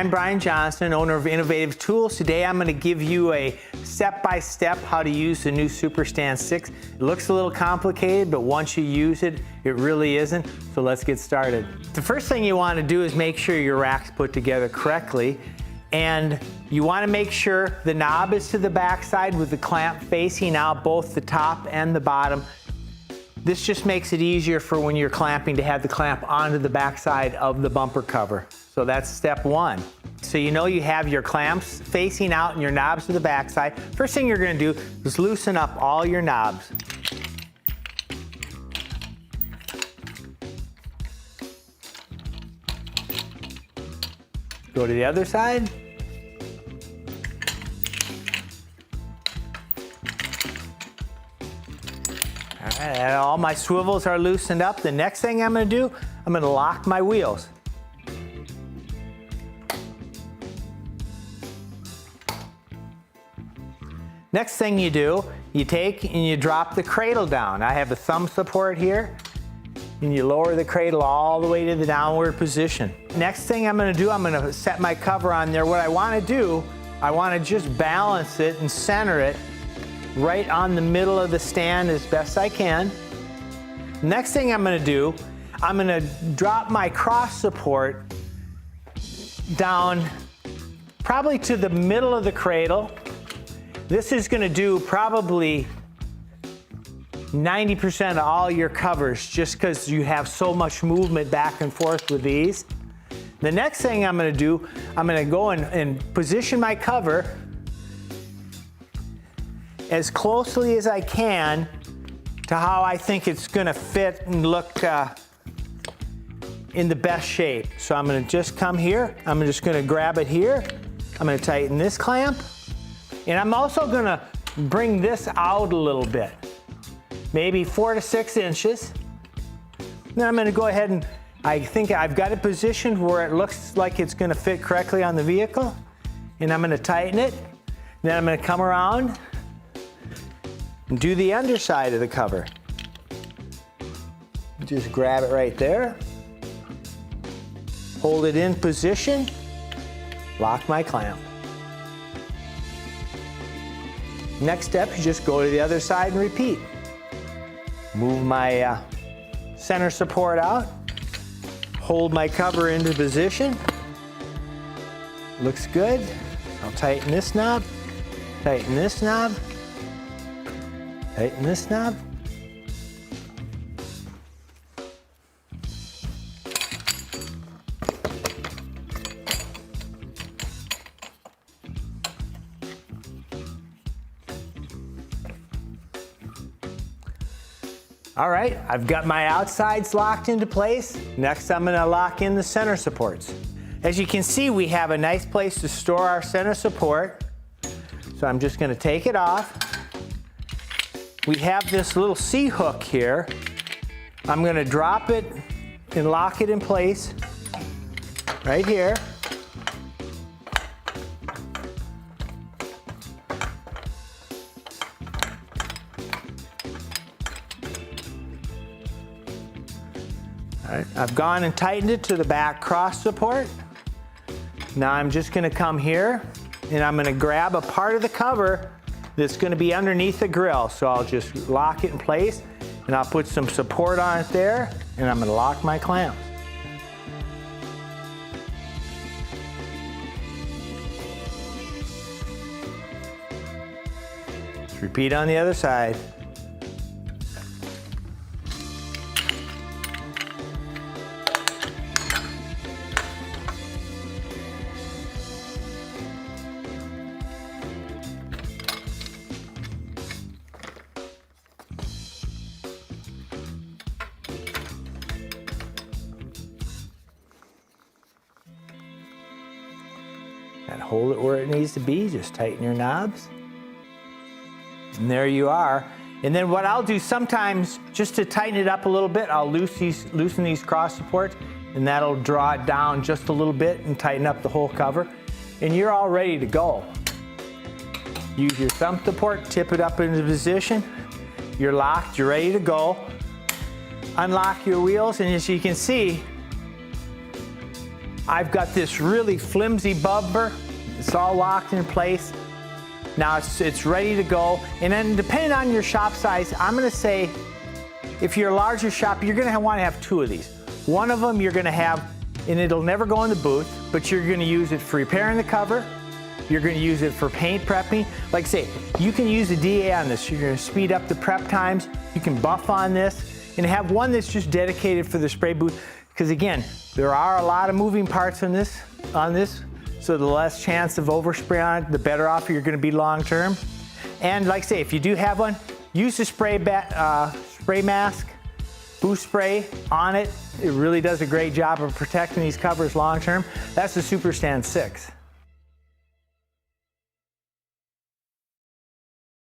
I'm Brian Johnson, owner of Innovative Tools. Today I'm going to give you a step-by-step how to use the new SuperStand 6. It looks a little complicated, but once you use it, it really isn't. So let's get started. The first thing you want to do is make sure your rack's put together correctly. And you want to make sure the knob is to the back side with the clamp facing out both the top and the bottom. This just makes it easier for when you're clamping to have the clamp onto the back side of the bumper cover. So that's step one. So you know you have your clamps facing out and your knobs to the back side. First thing you're going to do is loosen up all your knobs. Go to the other side. All right, all my swivels are loosened up. The next thing I'm going to do, I'm going to lock my wheels. Next thing you do, you take and you drop the cradle down. I have a thumb support here, and you lower the cradle all the way to the downward position. Next thing I'm going to do, I'm going to set my cover on there. What I want to do, I want to just balance it and center it right on the middle of the stand as best I can. Next thing I'm going to do, I'm going to drop my cross support down probably to the middle of the cradle. This is going to do probably 90% of all your covers just because you have so much movement back and forth with these. The next thing I'm going to do, I'm going to go and position my cover as closely as I can to how I think it's going to fit and look in the best shape. So I'm going to just come here. I'm just going to grab it here. I'm going to tighten this clamp. And I'm also going to bring this out a little bit, maybe 4 to 6 inches. Then I'm going to go ahead and I think I've got it positioned where it looks like it's going to fit correctly on the vehicle. And I'm going to tighten it. Then I'm going to come around and do the underside of the cover. Just grab it right there. Hold it in position. Lock my clamp. Next step, you just go to the other side and repeat. Move my center support out. Hold my cover into position. Looks good. I'll tighten this knob, tighten this knob, tighten this knob. All right, I've got my outsides locked into place. Next, I'm going to lock in the center supports. As you can see, we have a nice place to store our center support. So I'm just going to take it off. We have this little C-hook here. I'm going to drop it and lock it in place right here. All right, I've gone and tightened it to the back cross support. Now I'm just going to come here and I'm going to grab a part of the cover that's going to be underneath the grill. So I'll just lock it in place and I'll put some support on it there and I'm going to lock my clamp. Just repeat on the other side. And hold it where it needs to be, just tighten your knobs. And there you are. And then what I'll do sometimes, just to tighten it up a little bit, I'll loosen these cross supports, and that'll draw it down just a little bit and tighten up the whole cover. And you're all ready to go. Use your thumb support, tip it up into position. You're locked, you're ready to go. Unlock your wheels, and as you can see, I've got this really flimsy bumper. It's all locked in place. Now it's ready to go. And then depending on your shop size, I'm gonna say, if you're a larger shop, you're gonna wanna have 2 of these. One of them you're gonna have, and it'll never go in the booth, but you're gonna use it for repairing the cover. You're gonna use it for paint prepping. Like I say, you can use a DA on this. You're gonna speed up the prep times. You can buff on this and have one that's just dedicated for the spray booth. Because again, there are a lot of moving parts on this, so the less chance of overspray on it, the better off you're gonna be long term. And like I say, if you do have one, use the spray mask, boost spray on it. It really does a great job of protecting these covers long term. That's the SuperStand 6.